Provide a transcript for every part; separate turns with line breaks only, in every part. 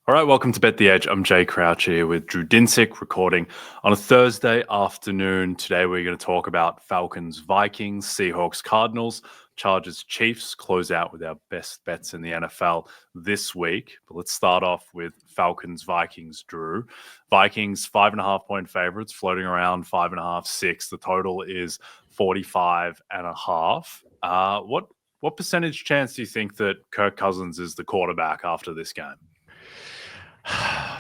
All right, welcome to Bet the Edge. I'm Jay Crouch here with Drew Dinsick, recording on a Thursday afternoon. Today we're going to talk about Falcons-Vikings, Seahawks, Cardinals, Chargers-Chiefs, close out with our best bets in the NFL this week. But let's start off with Falcons-Vikings, Drew. Vikings, 5.5-point favorites, floating around 5.5, 6. The total is 45.5. What percentage chance do you think that Kirk Cousins is the quarterback after this game?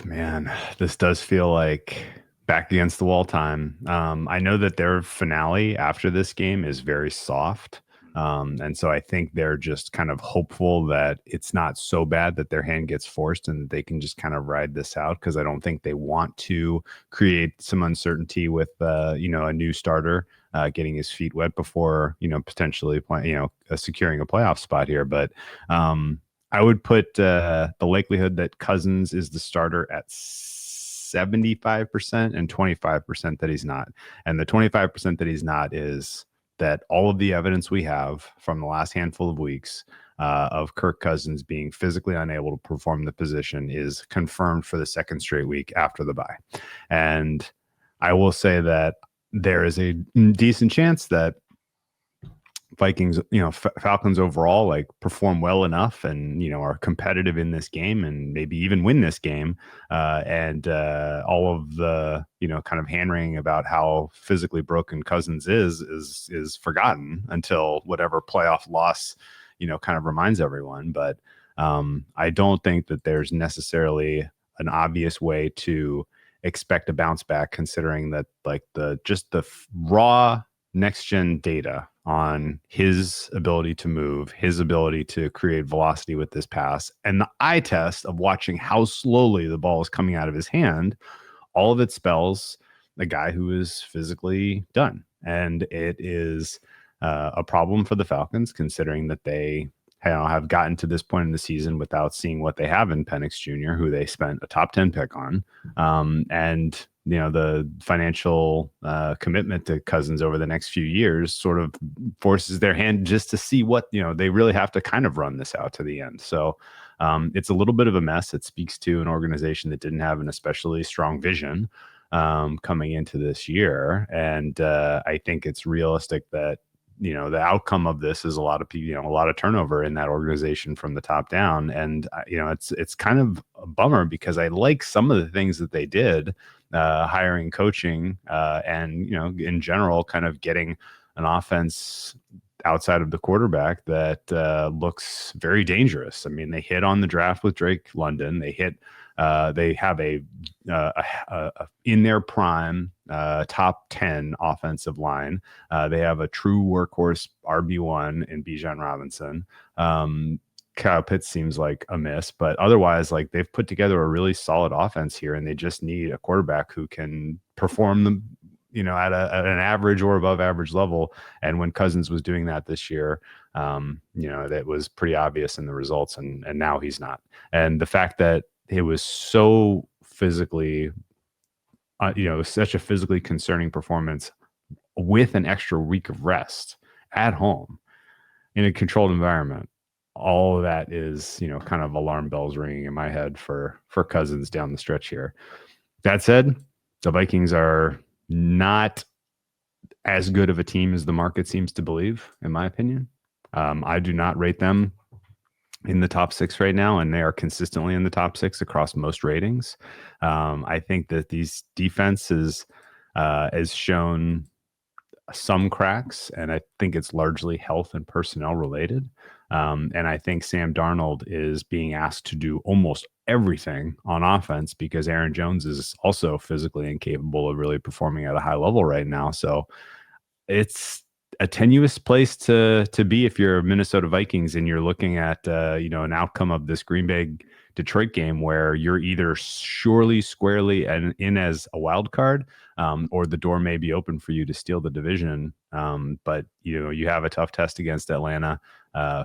Man, this does feel like back against the wall time. I know that their finale after this game is very soft. And so I think they're just kind of hopeful that it's not so bad that their hand gets forced and that they can just kind of ride this out, because I don't think they want to create some uncertainty with, a new starter getting his feet wet before, potentially securing a playoff spot here. But I would put the likelihood that Cousins is the starter at 75% and 25% that he's not. And the 25% that he's not is that all of the evidence we have from the last handful of weeks of Kirk Cousins being physically unable to perform the position is confirmed for the second straight week after the bye. And I will say that there is a decent chance that Vikings, Falcons overall, like, perform well enough and, are competitive in this game and maybe even win this game. And all of the, kind of hand-wringing about how physically broken Cousins is forgotten until whatever playoff loss, kind of reminds everyone. But I don't think that there's necessarily an obvious way to expect a bounce back, considering that, like, the raw next-gen data on his ability to move, his ability to create velocity with this pass, and the eye test of watching how slowly the ball is coming out of his hand, all of it spells a guy who is physically done. And it is a problem for the Falcons, considering that they have gotten to this point in the season without seeing what they have in Penix Jr., who they spent a top 10 pick on. And the financial commitment to Cousins over the next few years sort of forces their hand just to see what, they really have to kind of run this out to the end. So it's a little bit of a mess. It speaks to an organization that didn't have an especially strong vision coming into this year. And I think it's realistic that, the outcome of this is a lot of people, a lot of turnover in that organization from the top down. And, it's kind of a bummer, because I like some of the things that they did, hiring, coaching, and, in general, kind of getting an offense outside of the quarterback that looks very dangerous. I mean, they hit on the draft with Drake London. They have a in their prime top 10 offensive line. They have a true workhorse RB1 in Bijan Robinson. Kyle Pitts seems like a miss, but otherwise, like, they've put together a really solid offense here, and they just need a quarterback who can perform them, at an average or above average level. And when Cousins was doing that this year, that was pretty obvious in the results, and now he's not. And the fact that it was so physically, such a physically concerning performance with an extra week of rest at home in a controlled environment, all of that is, kind of alarm bells ringing in my head for Cousins down the stretch here. That said, the Vikings are not as good of a team as the market seems to believe, in my opinion. I do not rate them in the top 6 right now, and they are consistently in the top 6 across most ratings. I think that these defenses has shown some cracks, and I think it's largely health and personnel related. And I think Sam Darnold is being asked to do almost everything on offense, because Aaron Jones is also physically incapable of really performing at a high level right now. So it's a tenuous place to be if you're Minnesota Vikings and you're looking at an outcome of this Green Bay Detroit game where you're either surely squarely in as a wild card, or the door may be open for you to steal the division. But you have a tough test against Atlanta,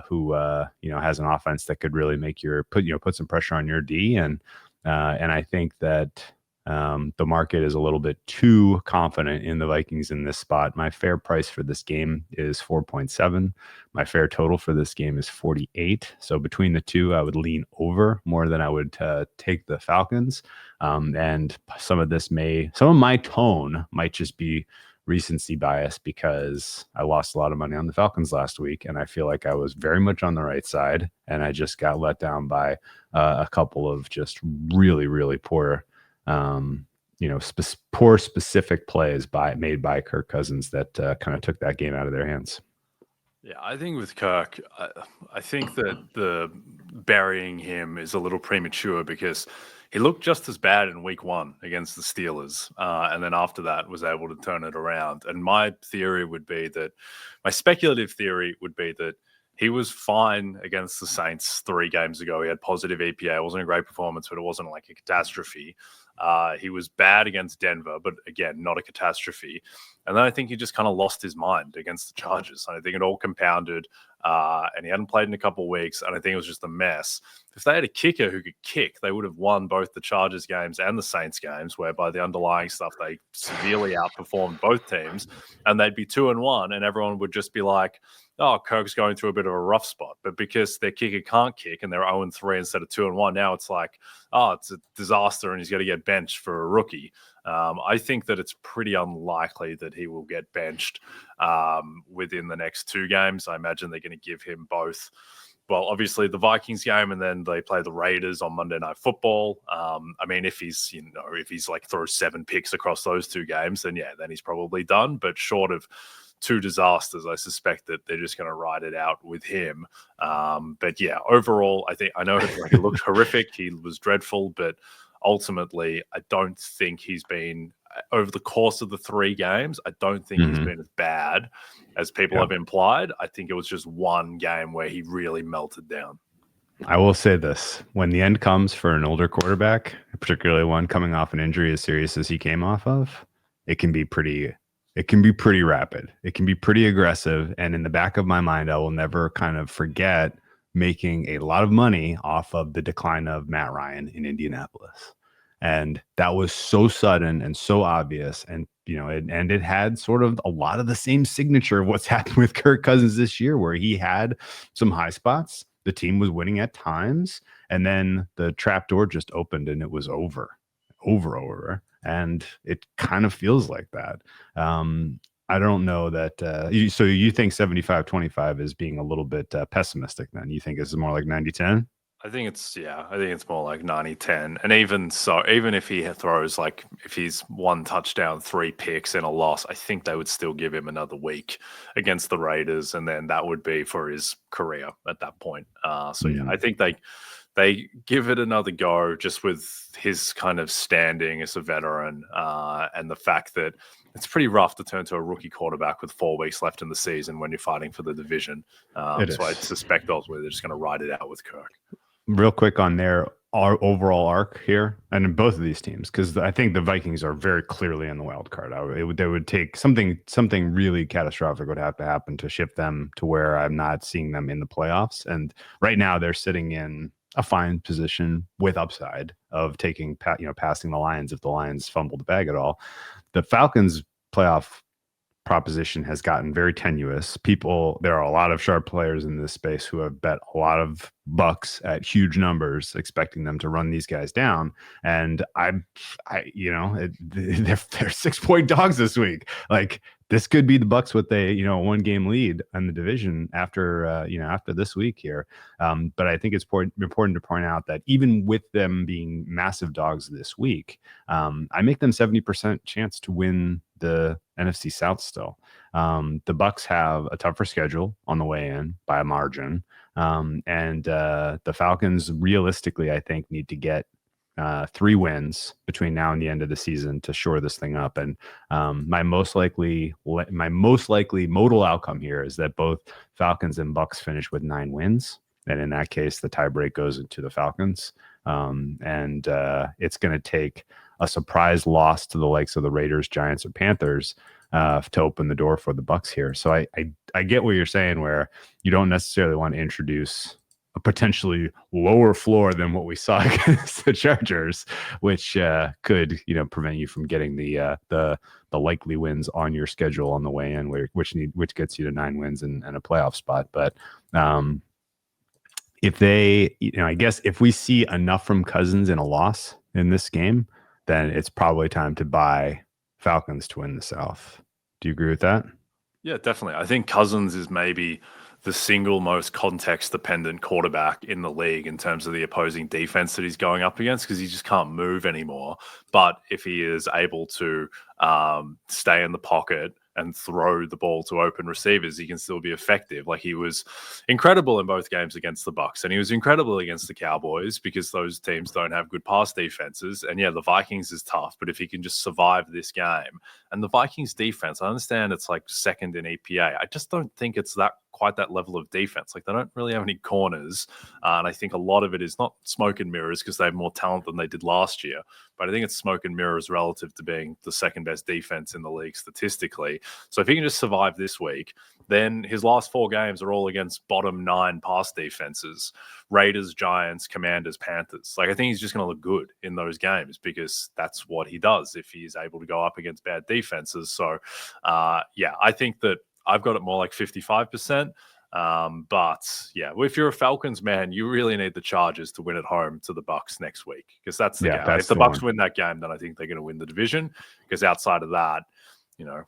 who has an offense that could really make put some pressure on your D. And I think that The market is a little bit too confident in the Vikings in this spot. My fair price for this game is 4.7. My fair total for this game is 48. So between the two, I would lean over more than I would take the Falcons. And some of my tone might just be recency bias because I lost a lot of money on the Falcons last week, and I feel like I was very much on the right side, and I just got let down by a couple of just really, really poor, poor specific plays made by Kirk Cousins that kind of took that game out of their hands.
Yeah, I think with Kirk, I think that the burying him is a little premature because he looked just as bad in week 1 against the Steelers. And then after that was able to turn it around. And my speculative theory would be that he was fine against the Saints 3 games ago. He had positive EPA. It wasn't a great performance, but it wasn't like a catastrophe. He was bad against Denver, but again, not a catastrophe. And then I think he just kind of lost his mind against the Chargers. And I think it all compounded, and he hadn't played in a couple of weeks, and I think it was just a mess. If they had a kicker who could kick, they would have won both the Chargers games and the Saints games, whereby the underlying stuff, they severely outperformed both teams, and they'd be 2-1, and everyone would just be like, oh, Kirk's going through a bit of a rough spot. But because their kicker can't kick and they're 0-3 instead of 2-1, now it's like, oh, it's a disaster and he's got to get benched for a rookie. I think that it's pretty unlikely that he will get benched within the next 2 games. I imagine they're going to give him both. Well, obviously the Vikings game, and then they play the Raiders on Monday Night Football. I mean, if he's like throws 7 picks across those 2 games, then he's probably done. But short of 2 disasters, I suspect that they're just going to ride it out with him. But yeah, overall, I know it looked horrific. He was dreadful, but ultimately, I don't think he's been, over the course of the 3 games, I don't think he's been as bad as people have implied. I think it was just one game where he really melted down.
I will say this: when the end comes for an older quarterback, particularly one coming off an injury as serious as he came off of, it can be pretty rapid. It can be pretty aggressive. And in the back of my mind, I will never kind of forget making a lot of money off of the decline of Matt Ryan in Indianapolis. And that was so sudden and so obvious. And, it had sort of a lot of the same signature of what's happened with Kirk Cousins this year, where he had some high spots. The team was winning at times. And then the trap door just opened and it was over. And it kind of feels like that. I don't know that. So you think 75-25 is being a little bit pessimistic then? You think it's more like 90-10?
I think it's more like 90-10. And even so, even if he throws, like, if he's 1 touchdown, 3 picks and a loss, I think they would still give him another week against the Raiders. And then that would be for his career at that point. I think they give it another go, just with his kind of standing as a veteran, and the fact that it's pretty rough to turn to a rookie quarterback with 4 weeks left in the season when you're fighting for the division. So I suspect ultimately they're just going to ride it out with Kirk.
Real quick on our overall arc here, and in both of these teams, because I think the Vikings are very clearly in the wild card. They would take something really catastrophic would have to happen to shift them to where I'm not seeing them in the playoffs. And right now they're sitting in a fine position with upside of passing the Lions if the Lions fumble the bag at all. The Falcons playoff proposition has gotten very tenuous. There are a lot of sharp players in this space who have bet a lot of bucks at huge numbers, expecting them to run these guys down. And they're 6-point dogs this week. Like, this could be the Bucks with a 1-game lead on the division after this week here. But I think it's important to point out that even with them being massive dogs this week, I make them 70% chance to win the NFC South still. The Bucks have a tougher schedule on the way in by a margin. And the Falcons realistically, I think, need to get 3 wins between now and the end of the season to shore this thing up. And my most likely modal outcome here is that both Falcons and Bucks finish with 9 wins. And in that case, the tiebreak goes into the Falcons. And it's going to take a surprise loss to the likes of the Raiders, Giants, or Panthers to open the door for the Bucks here. So I get what you're saying, where you don't necessarily want to introduce a potentially lower floor than what we saw against the Chargers, which could, prevent you from getting the likely wins on your schedule on the way in, which gets you to 9 wins and a playoff spot. But if they, I guess if we see enough from Cousins in a loss in this game, then it's probably time to buy Falcons to win the South. Do you agree with that?
Yeah, definitely. I think Cousins is maybe the single most context-dependent quarterback in the league in terms of the opposing defense that he's going up against, because he just can't move anymore. But if he is able to stay in the pocket and throw the ball to open receivers, he can still be effective. Like, he was incredible in both games against the Bucs, and he was incredible against the Cowboys, because those teams don't have good pass defenses. And yeah, the Vikings is tough, but if he can just survive this game, and the Vikings defense, I understand it's like second in EPA. I just don't think it's quite that level of defense. Like, they don't really have any corners. And I think a lot of it is not smoke and mirrors, because they have more talent than they did last year. But I think it's smoke and mirrors relative to being the second best defense in the league statistically. So if he can just survive this week, then his last 4 games are all against bottom 9 pass defenses: Raiders, Giants, Commanders, Panthers. Like, I think he's just going to look good in those games, because that's what he does if he's able to go up against bad defenses. So yeah, I think that I've got it more like 55%. But yeah, if you're a Falcons man, you really need the Chargers to win at home to the Bucs next week, because that's the game. If the Bucs win that game, then I think they're going to win the division, because outside of that,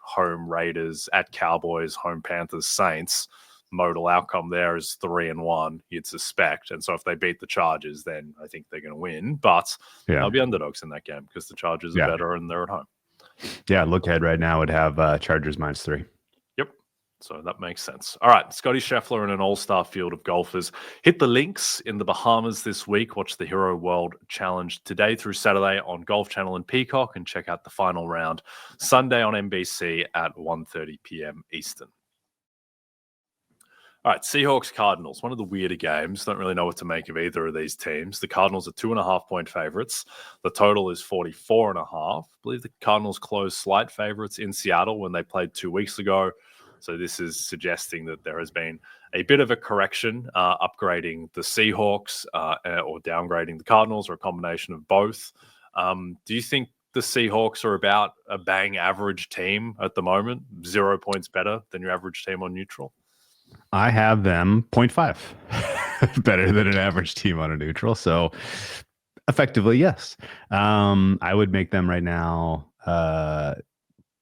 home Raiders, at Cowboys, home Panthers, Saints, modal outcome there is 3-1, you'd suspect. And so if they beat the Chargers, then I think they're going to win. But they'll be underdogs in that game, because the Chargers are better and they're at home.
Yeah, look ahead right now would have Chargers -3.
So that makes sense. All right, Scotty Scheffler and an all-star field of golfers hit the links in the Bahamas this week. Watch the Hero World Challenge today through Saturday on Golf Channel and Peacock, and check out the final round Sunday on NBC at 1:30 p.m. Eastern. All right, Seahawks Cardinals, one of the weirder games. Don't really know what to make of either of these teams. The Cardinals are 2.5-point favorites. The total is 44.5. I believe the Cardinals closed slight favorites in Seattle when they played 2 weeks ago. So this is suggesting that there has been a bit of a correction, upgrading the Seahawks or downgrading the Cardinals, or a combination of both. Do you think the Seahawks are about a bang average team at the moment, 0 points better than your average team on neutral?
I have them 0.5 better than an average team on a neutral. So effectively, yes. I would make them right now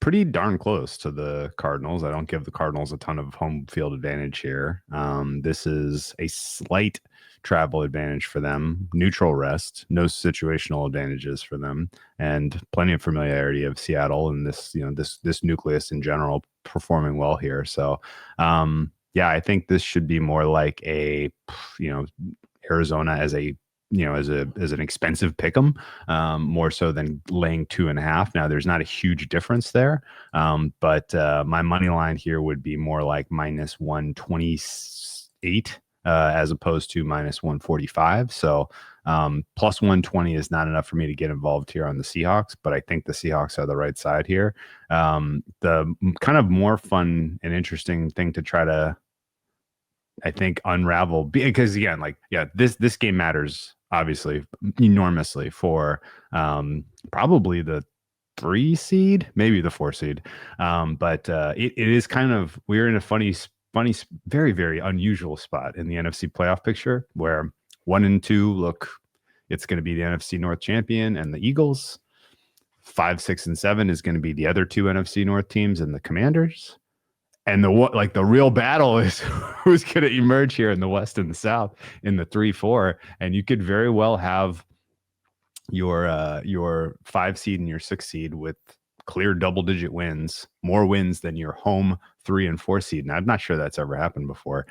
pretty darn close to the Cardinals. I don't give the Cardinals a ton of home field advantage here. This is a slight travel advantage for them, neutral rest, no situational advantages for them, and plenty of familiarity of Seattle and this, this nucleus in general performing well here. So, yeah, I think this should be more like a, Arizona as a as an expensive pick'em, more so than laying 2.5. Now, there's not a huge difference there, but my money line here would be more like -128 as opposed to -145. So +120 is not enough for me to get involved here on the Seahawks, but I think the Seahawks are the right side here. The kind of more fun and interesting thing to try to, I think, unravel, because again, this game matters obviously enormously for probably the 3 seed, maybe the 4 seed. But it is kind of, we're in a funny, very, very unusual spot in the NFC playoff picture, where 1 and 2 look, it's going to be the NFC North champion and the Eagles. 5, 6, and 7 is going to be the other 2 NFC North teams and the Commanders. And the real battle is who's going to emerge here in the West and the South in the 3-4. And you could very well have your 5 seed and your 6 seed with clear double-digit wins, more wins than your home 3 and 4 seed. And I'm not sure that's ever happened before.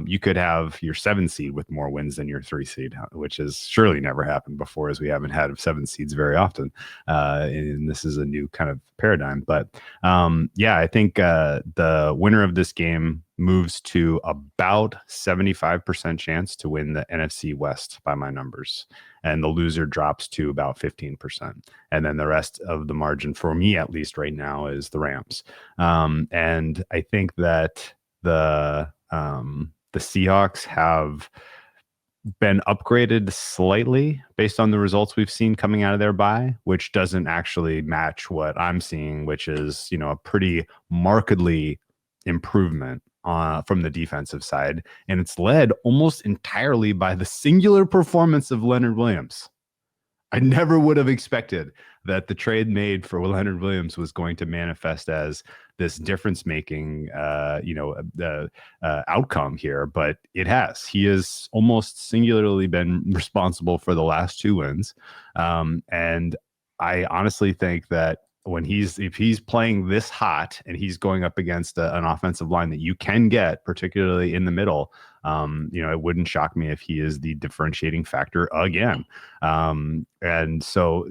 You could have your 7 seed with more wins than your 3 seed, which has surely never happened before, as we haven't had 7 seeds very often. And this is a new kind of paradigm. But yeah, I think the winner of this game moves to about 75% chance to win the NFC West by my numbers. And the loser drops to about 15%. And then the rest of the margin, for me at least right now, is the Rams. And I think that the Seahawks have been upgraded slightly based on the results we've seen coming out of their bye, which doesn't actually match what I'm seeing, which is, a pretty markedly improvement from the defensive side. And it's led almost entirely by the singular performance of Leonard Williams. I never would have expected that the trade made for Leonard Williams was going to manifest as this difference-making, outcome here, but it has. He has almost singularly been responsible for the last 2 wins, and I honestly think that if he's playing this hot and he's going up against an offensive line that you can get, particularly in the middle, it wouldn't shock me if he is the differentiating factor again. And so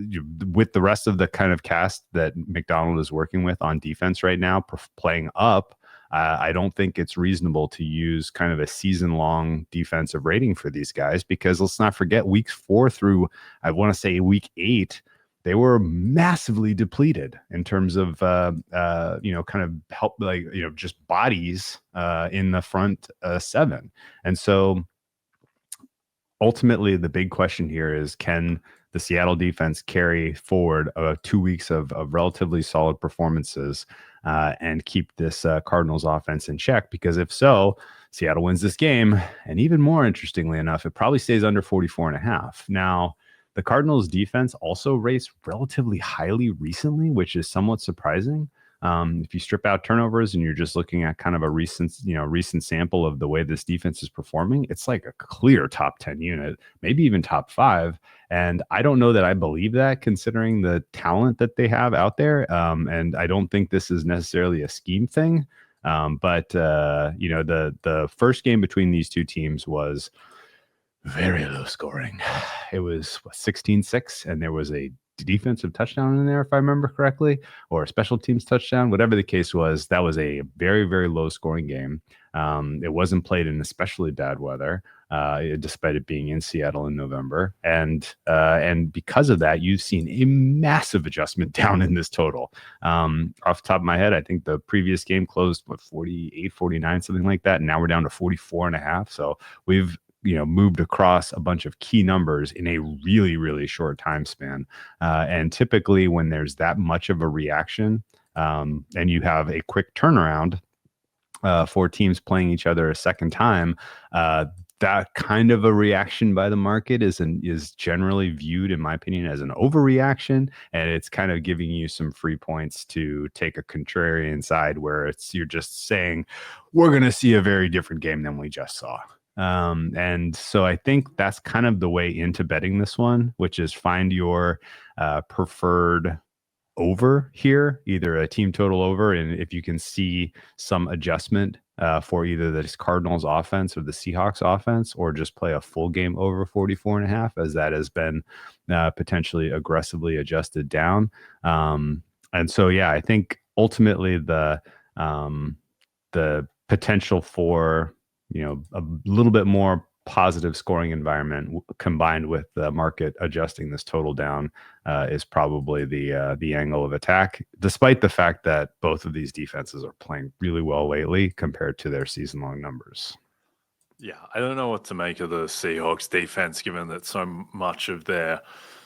with the rest of the kind of cast that McDonald is working with on defense right now, playing up, I don't think it's reasonable to use kind of a season-long defensive rating for these guys, because let's not forget weeks 4 through, I want to say week 8, they were massively depleted in terms of, kind of help, just bodies in the front 7. And so ultimately the big question here is, can the Seattle defense carry forward 2 weeks of relatively solid performances and keep this Cardinals offense in check? Because if so, Seattle wins this game. And even more interestingly enough, it probably stays under 44.5. Now, the Cardinals defense also raced relatively highly recently, which is somewhat surprising. If you strip out turnovers and you're just looking at kind of a recent sample of the way this defense is performing, it's like a clear top 10 unit, maybe even top 5. And I don't know that I believe that, considering the talent that they have out there. And I don't think this is necessarily a scheme thing. But the first game between these two teams was very low scoring. It was 16-6, and there was a defensive touchdown in there, if I remember correctly, or a special teams touchdown. Whatever the case was, that was a very, very low scoring game. It wasn't played in especially bad weather, despite it being in Seattle in November. And because of that, you've seen a massive adjustment down in this total. Off the top of my head, I think the previous game closed 48, 49, something like that. And now we're down to 44.5. So we've moved across a bunch of key numbers in a really, really short time span. And typically when there's that much of a reaction, and you have a quick turnaround for teams playing each other a second time, that kind of a reaction by the market is generally viewed, in my opinion, as an overreaction, and it's kind of giving you some free points to take a contrarian side, where you're just saying we're going to see a very different game than we just saw. And so I think that's kind of the way into betting this one, which is find your preferred over here, either a team total over, and if you can see some adjustment for either the Cardinals offense or the Seahawks offense, or just play a full game over 44.5, as that has been potentially aggressively adjusted down. And so, yeah, I think ultimately the potential for a little bit more positive scoring environment combined with the market adjusting this total down is probably the angle of attack, despite the fact that both of these defenses are playing really well lately compared to their season-long numbers.
Yeah, I don't know what to make of the Seahawks defense, given that so much of their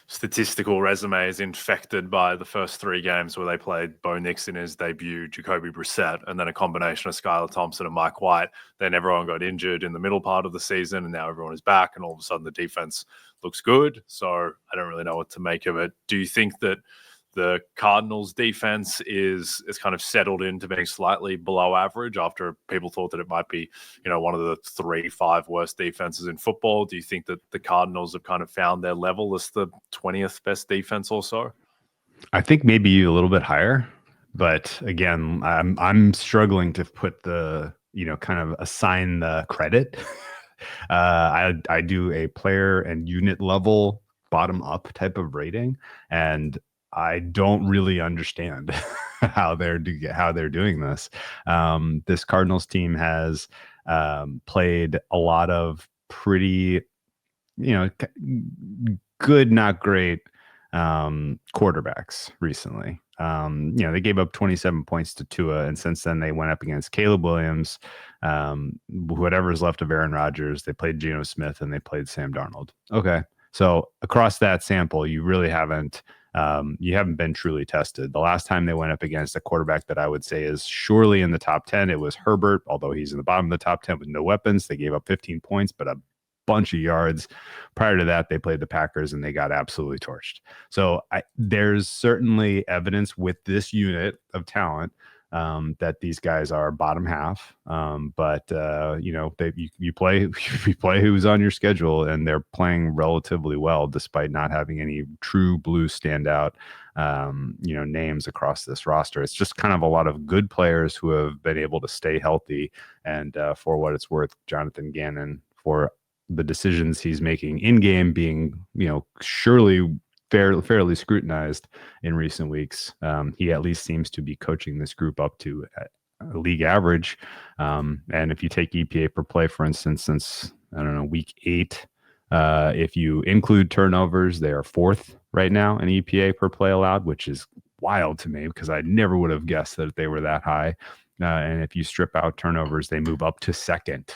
statistical resume is infected by the first 3 games where they played Bo Nix in his debut, Jacoby Brissett, and then a combination of Skylar Thompson and Mike White. Then everyone got injured in the middle part of the season, and now everyone is back, and all of a sudden the defense looks good. So I don't really know what to make of it. Do you think that the Cardinals defense is kind of settled into being slightly below average after people thought that it might be, one of the 3-5 worst defenses in football? Do you think that the Cardinals have kind of found their level as the 20th best defense or so?
I think maybe a little bit higher, but again, I'm struggling to put the, kind of assign the credit. I do a player and unit level bottom up type of rating, and I don't really understand how they're doing this. This Cardinals team has played a lot of pretty, good, not great quarterbacks recently. They gave up 27 points to Tua, and since then they went up against Caleb Williams, whatever's left of Aaron Rodgers. They played Geno Smith and they played Sam Darnold. Okay, so across that sample, you really haven't been truly tested. The last time they went up against a quarterback that I would say is surely in the top 10, it was Herbert, although he's in the bottom of the top 10 with no weapons. They gave up 15 points, but a bunch of yards. Prior to that, they played the Packers and they got absolutely torched. So there's certainly evidence with this unit of talent that these guys are bottom half. But you play who's on your schedule, and they're playing relatively well despite not having any true blue standout names across this roster. It's just kind of a lot of good players who have been able to stay healthy. And for what it's worth, Jonathan Gannon, for the decisions he's making in game being, surely fairly scrutinized in recent weeks. He at least seems to be coaching this group up to a league average. And if you take EPA per play, for instance, since, week 8, if you include turnovers, they are 4th right now in EPA per play allowed, which is wild to me because I never would have guessed that they were that high. And if you strip out turnovers, they move up to 2nd.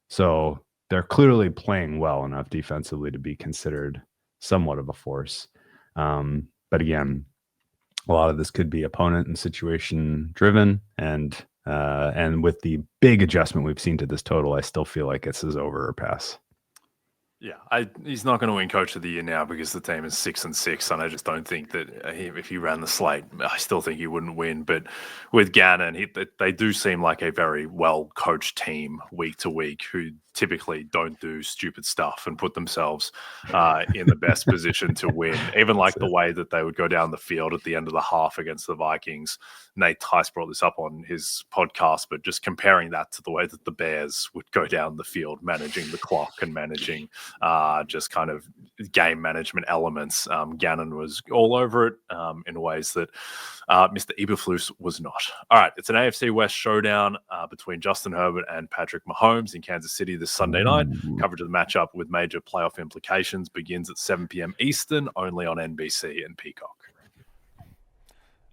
So they're clearly playing well enough defensively to be considered somewhat of a force. But again, a lot of this could be opponent and situation driven. And with the big adjustment we've seen to this total, I still feel like this is over or pass.
Yeah, he's not going to win Coach of the Year now because the team is 6-6, and I just don't think that if he ran the slate, I still think he wouldn't win. But with Gannon, they do seem like a very well coached team week to week who typically don't do stupid stuff and put themselves in the best position to win. Even like the way that they would go down the field at the end of the half against the Vikings. Nate Tice brought this up on his podcast, but just comparing that to the way that the Bears would go down the field, managing the clock and managing just kind of game management elements. Gannon was all over it in ways that Mr. Eberflus was not. All right, it's an AFC West showdown between Justin Herbert and Patrick Mahomes in Kansas City this Sunday night. Coverage of the matchup with major playoff implications begins at 7 p.m. Eastern, only on NBC and Peacock.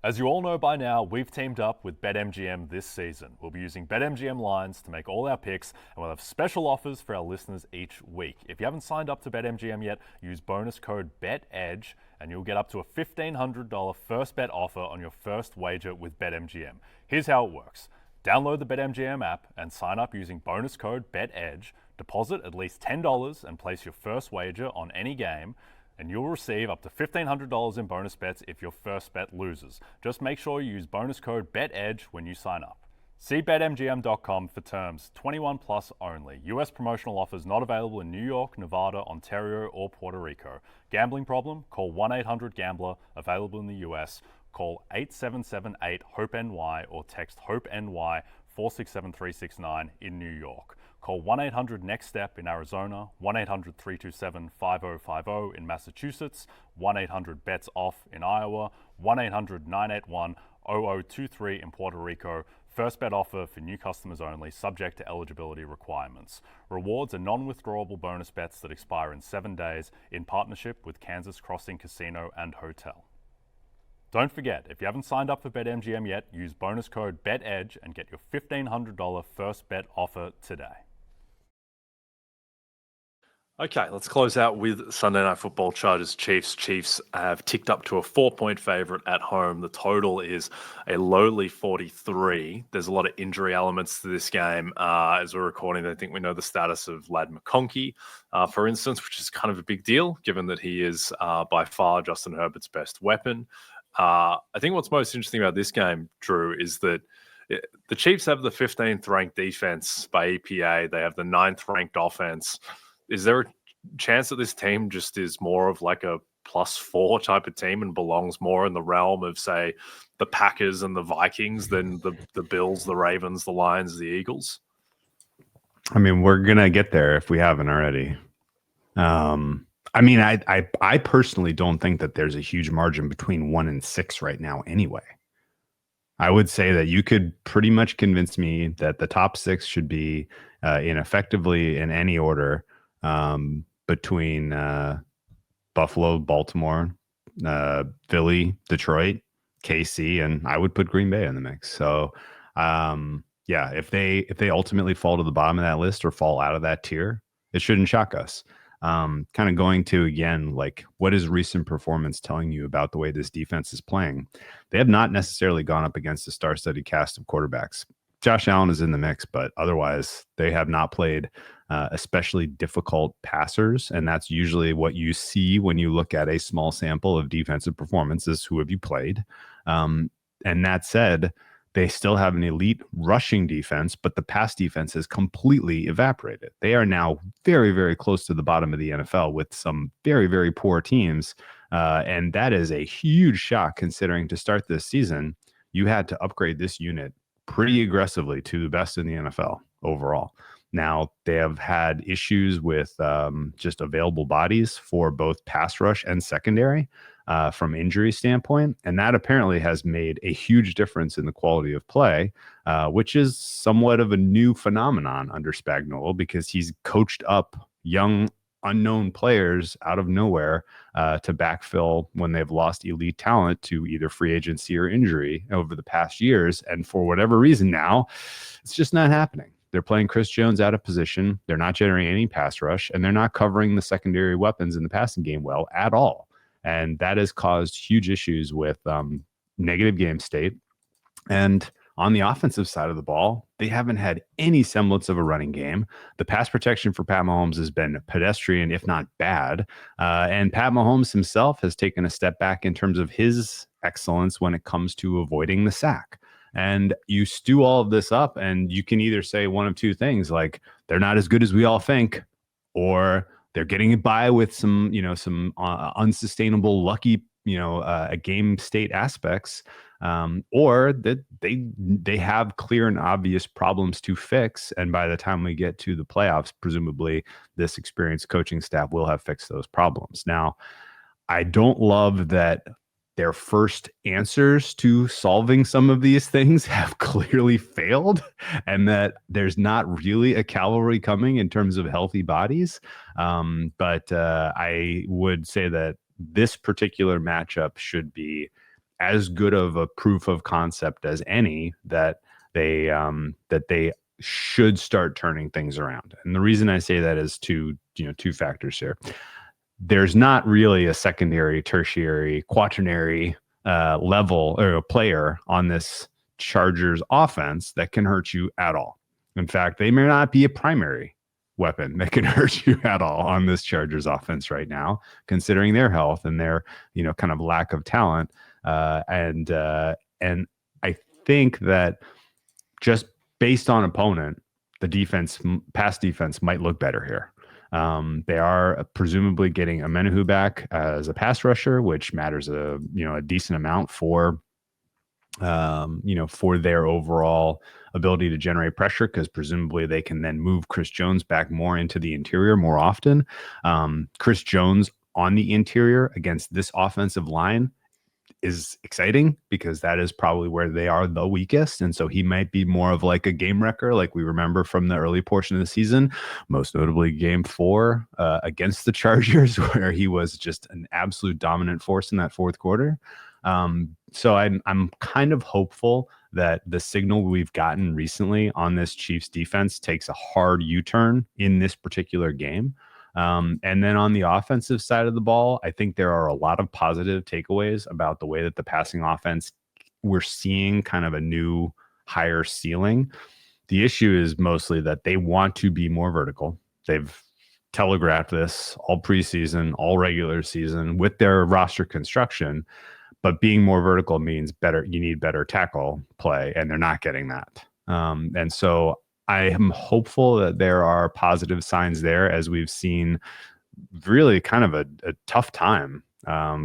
As you all know by now, we've teamed up with BetMGM this season. We'll be using BetMGM lines to make all our picks, and we'll have special offers for our listeners each week. If you haven't signed up to BetMGM yet, use bonus code BETEDGE, and you'll get up to a $1,500 first bet offer on your first wager with BetMGM. Here's how it works. Download the BetMGM app and sign up using bonus code BETEDGE. Deposit at least $10 and place your first wager on any game, and you'll receive up to $1,500 in bonus bets if your first bet loses. Just make sure you use bonus code BETEDGE when you sign up. See BetMGM.com for terms. 21 plus only. U.S. promotional offers not available in New York, Nevada, Ontario, or Puerto Rico. Gambling problem? Call 1-800-GAMBLER. Available in the U.S. Call 877-8-HOPE-NY or text HOPE-NY 467-369 in New York. Call 1-800-NEXT-STEP in Arizona, 1-800-327-5050 in Massachusetts, 1-800-BETS-OFF in Iowa, 1-800-981-0023 in Puerto Rico. First bet offer for new customers only, subject to eligibility requirements. Rewards are non-withdrawable bonus bets that expire in 7 days in partnership with Kansas Crossing Casino and Hotel. Don't forget, if you haven't signed up for BetMGM yet, use bonus code BETEDGE and get your $1,500 first bet offer today.
Okay, let's close out with Sunday Night Football. Chargers Chiefs. Chiefs have ticked up to a 4-point favorite at home. The total is a lowly 43. There's a lot of injury elements to this game. As we're recording, I think we know the status of Ladd McConkey, for instance, which is kind of a big deal given that he is by far Justin Herbert's best weapon. I think what's most interesting about this game, Drew, is that the Chiefs have the 15th ranked defense by EPA. They have the 9th ranked offense. Is there a chance that this team just is more of like a +4 type of team and belongs more in the realm of, say, the Packers and the Vikings than the Bills, the Ravens, the Lions, the Eagles?
I mean, we're going to get there if we haven't already. I mean, I personally don't think that there's a huge margin between 1 and 6 right now anyway. I would say that you could pretty much convince me that the top 6 should be effectively in any order between Buffalo, Baltimore, Philly, Detroit, KC, and I would put Green Bay in the mix. So, yeah, if they ultimately fall to the bottom of that list or fall out of that tier, it shouldn't shock us. Kind of going to, again, like, what is recent performance telling you about the way this defense is playing? They have not necessarily gone up against a star-studded cast of quarterbacks. Josh Allen is in the mix, but otherwise they have not played especially difficult passers. And that's usually what you see when you look at a small sample of defensive performances. Who have you played? And that said, they still have an elite rushing defense, but the pass defense has completely evaporated. They are now very, very close to the bottom of the NFL with some very, very poor teams. And that is a huge shock, considering to start this season, you had to upgrade this unit pretty aggressively to the best in the NFL overall. Now, they have had issues with just available bodies for both pass rush and secondary from injury standpoint. And that apparently has made a huge difference in the quality of play, which is somewhat of a new phenomenon under Spagnuolo, because he's coached up young, unknown players out of nowhere to backfill when they've lost elite talent to either free agency or injury over the past years. And for whatever reason now, it's just not happening. They're playing Chris Jones out of position. They're not generating any pass rush, and they're not covering the secondary weapons in the passing game well at all. And that has caused huge issues with negative game state. And on the offensive side of the ball, they haven't had any semblance of a running game. The pass protection for Pat Mahomes has been pedestrian, if not bad. And Pat Mahomes himself has taken a step back in terms of his excellence when it comes to avoiding the sack. And you stew all of this up, and you can either say one of two things, like they're not as good as we all think, or they're getting it by with some unsustainable, lucky, game state aspects, or that they have clear and obvious problems to fix. And by the time we get to the playoffs, presumably this experienced coaching staff will have fixed those problems. Now, I don't love that their first answers to solving some of these things have clearly failed, and that there's not really a cavalry coming in terms of healthy bodies. But I would say that this particular matchup should be as good of a proof of concept as any that they should start turning things around. And the reason I say that is two factors here. There's not really a secondary, tertiary, quaternary level or a player on this Chargers offense that can hurt you at all. In fact, they may not be a primary weapon that can hurt you at all on this Chargers offense right now, considering their health and their kind of lack of talent. And I think that just based on opponent, the pass defense might look better here. They are presumably getting Amenahu back as a pass rusher, which matters a decent amount for their overall ability to generate pressure, because presumably they can then move Chris Jones back more into the interior more often. Chris Jones on the interior against this offensive line is exciting, because that is probably where they are the weakest. And so he might be more of like a game wrecker, like we remember from the early portion of the season, most notably game 4 against the Chargers, where he was just an absolute dominant force in that fourth quarter. So I'm kind of hopeful that the signal we've gotten recently on this Chiefs defense takes a hard U-turn in this particular game. And then on the offensive side of the ball, I think there are a lot of positive takeaways about the way that the passing offense, we're seeing kind of a new higher ceiling. The issue is mostly that they want to be more vertical. They've telegraphed this all preseason, all regular season with their roster construction, but being more vertical means you need better tackle play, and they're not getting that. And so I am hopeful that there are positive signs there, as we've seen really kind of a tough time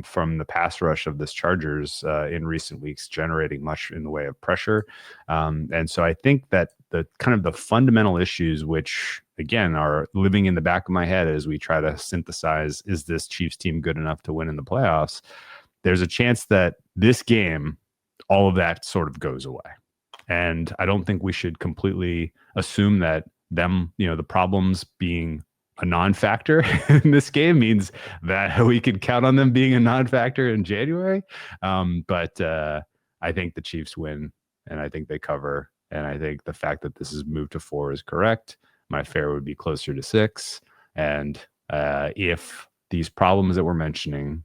from the pass rush of this Chargers in recent weeks, generating much in the way of pressure. And so I think that the kind of the fundamental issues, which again are living in the back of my head as we try to synthesize, is this Chiefs team good enough to win in the playoffs? There's a chance that this game, all of that sort of goes away. And I don't think we should completely assume that the problems being a non-factor in this game means that we can count on them being a non-factor in January. But I think the Chiefs win, and I think they cover. And I think the fact that this is moved to 4 is correct. My fair would be closer to 6. And if these problems that we're mentioning,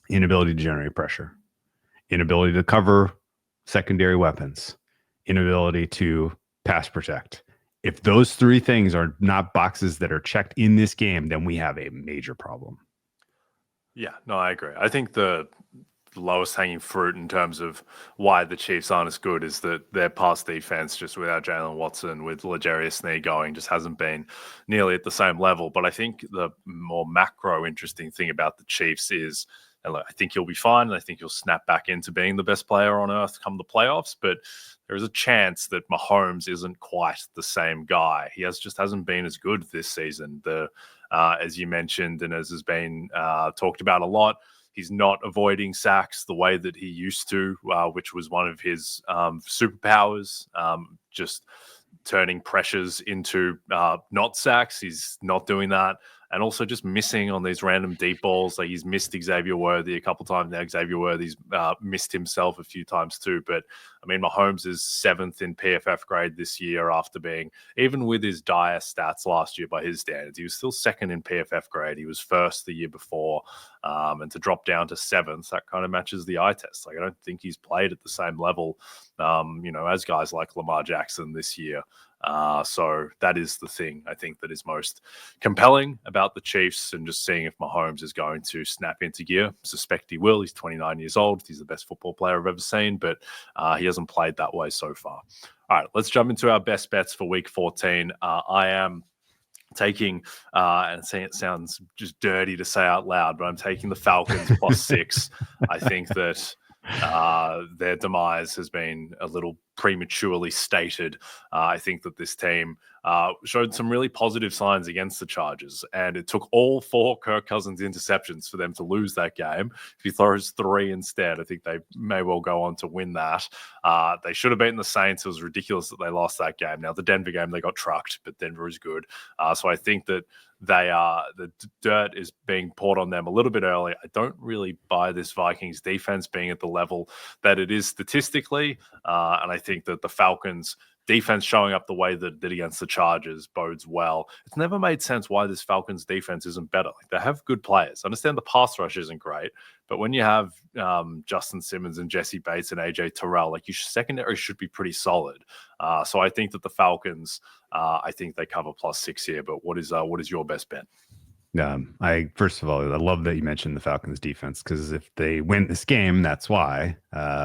inability to generate pressure, inability to cover secondary weapons, inability to pass protect, if those 3 things are not boxes that are checked in this game, then we have a major problem.
Yeah, no, I agree. I think the lowest hanging fruit in terms of why the Chiefs aren't as good is that their pass defense, just without Jalen Watson, with L'Jarius Sneed going, just hasn't been nearly at the same level. But I think the more macro interesting thing about the Chiefs is, and look, I think he'll be fine, and I think he'll snap back into being the best player on earth come the playoffs. But there is a chance that Mahomes isn't quite the same guy. He hasn't been as good this season. As you mentioned, and as has been talked about a lot, he's not avoiding sacks the way that he used to, which was one of his superpowers, just turning pressures into not sacks. He's not doing that. And also just missing on these random deep balls. Like he's missed Xavier Worthy a couple times now. Xavier Worthy's missed himself a few times too. But I mean, Mahomes is 7th in PFF grade this year after being, even with his dire stats last year by his standards, he was still 2nd in PFF grade. He was 1st the year before. And to drop down to 7th, that kind of matches the eye test. Like I don't think he's played at the same level, as guys like Lamar Jackson this year. So that is the thing I think that is most compelling about the Chiefs, and just seeing if Mahomes is going to snap into gear. Suspect he will. He's 29 years old. He's the best football player I've ever seen, but he hasn't played that way so far. All right, let's jump into our best bets for week 14. I am taking, and saying it sounds just dirty to say out loud, but I'm taking the Falcons +6. I think that their demise has been a little prematurely stated. I think that this team showed some really positive signs against the Chargers, and it took all 4 Kirk Cousins interceptions for them to lose that game. If he throws 3 instead, I think they may well go on to win that. They should have beaten the Saints. It was ridiculous that they lost that game. Now, the Denver game, they got trucked, but Denver is good. So I think that the dirt is being poured on them a little bit early. I don't really buy this Vikings defense being at the level that it is statistically. And I think that the Falcons defense showing up the way that did against the Chargers bodes well. It's never made sense why this Falcons defense isn't better. Like, they have good players. I understand the pass rush isn't great, but when you have Justin Simmons and Jesse Bates and AJ Terrell, like, your secondary should be pretty solid. So I think that the Falcons, I think they cover +6 here. But what is your best bet?
First of all, I love that you mentioned the Falcons defense, because if they win this game, that's why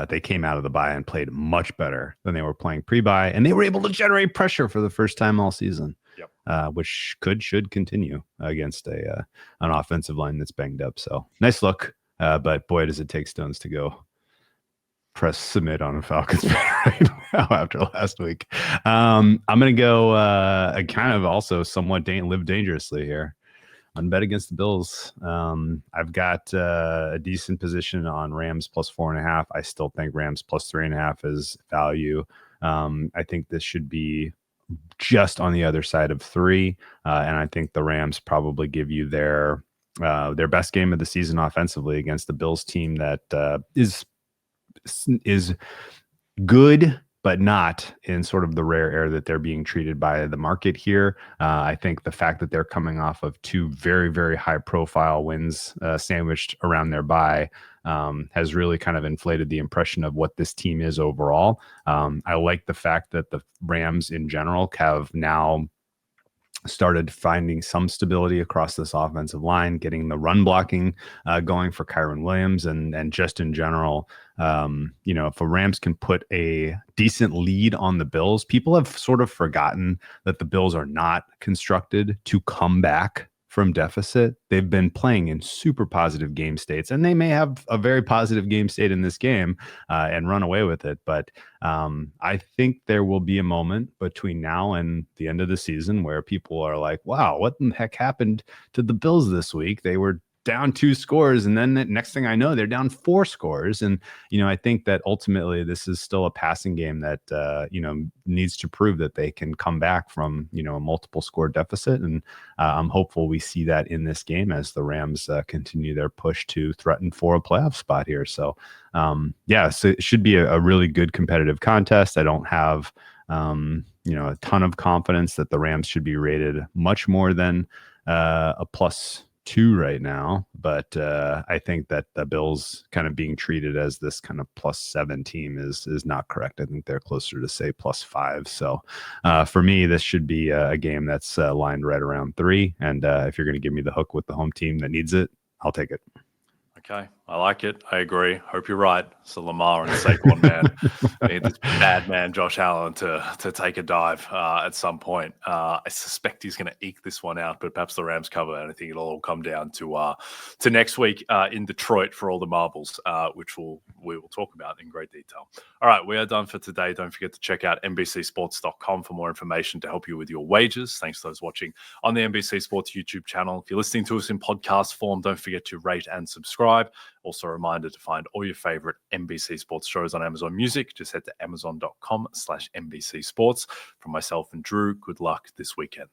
they came out of the bye and played much better than they were playing pre-bye, and they were able to generate pressure for the first time all season. Yep. Which should continue against an offensive line that's banged up. So nice look, but boy, does it take stones to go press submit on a Falcons right now after last week. I'm going to go kind of also somewhat live dangerously here. Unbet against the Bills. I've got a decent position on Rams +4.5. I still think Rams +3.5 is value. I think this should be just on the other side of 3, and I think the Rams probably give you their best game of the season offensively against the Bills team that is good, but not in sort of the rare air that they're being treated by the market here. I think the fact that they're coming off of 2 very, very high profile wins sandwiched around their bye has really kind of inflated the impression of what this team is overall. I like the fact that the Rams in general have now started finding some stability across this offensive line, getting the run blocking going for Kyron Williams, and just in general, if the Rams can put a decent lead on the Bills, people have sort of forgotten that the Bills are not constructed to come back from deficit. They've been playing in super positive game states, and they may have a very positive game state in this game and run away with it. But I think there will be a moment between now and the end of the season where people are like, wow, what the heck happened to the Bills this week? They were down 2 scores, and then the next thing I know, they're down 4 scores. And I think that ultimately this is still a passing game that needs to prove that they can come back from a multiple score deficit. And I'm hopeful we see that in this game as the Rams continue their push to threaten for a playoff spot here. So so it should be a really good competitive contest. I don't have a ton of confidence that the Rams should be rated much more than a +2 right now, but I think that the Bills kind of being treated as this kind of +7 team is not correct. I think they're closer to say +5. So for me, this should be a game that's lined right around 3. And if you're going to give me the hook with the home team that needs it, I'll take it.
Okay, I like it. I agree. Hope you're right. So Lamar and Saquon, man, need this bad man Josh Allen to take a dive at some point. I suspect he's going to eke this one out, but perhaps the Rams cover. And I think it'll all come down to next week in Detroit for all the marbles, which we will talk about in great detail. All right, we are done for today. Don't forget to check out NBCSports.com for more information to help you with your wagers. Thanks to those watching on the NBC Sports YouTube channel. If you're listening to us in podcast form, don't forget to rate and subscribe. Also a reminder to find all your favorite NBC Sports shows on Amazon Music. Just head to amazon.com/NBC Sports. From myself and Drew, good luck this weekend.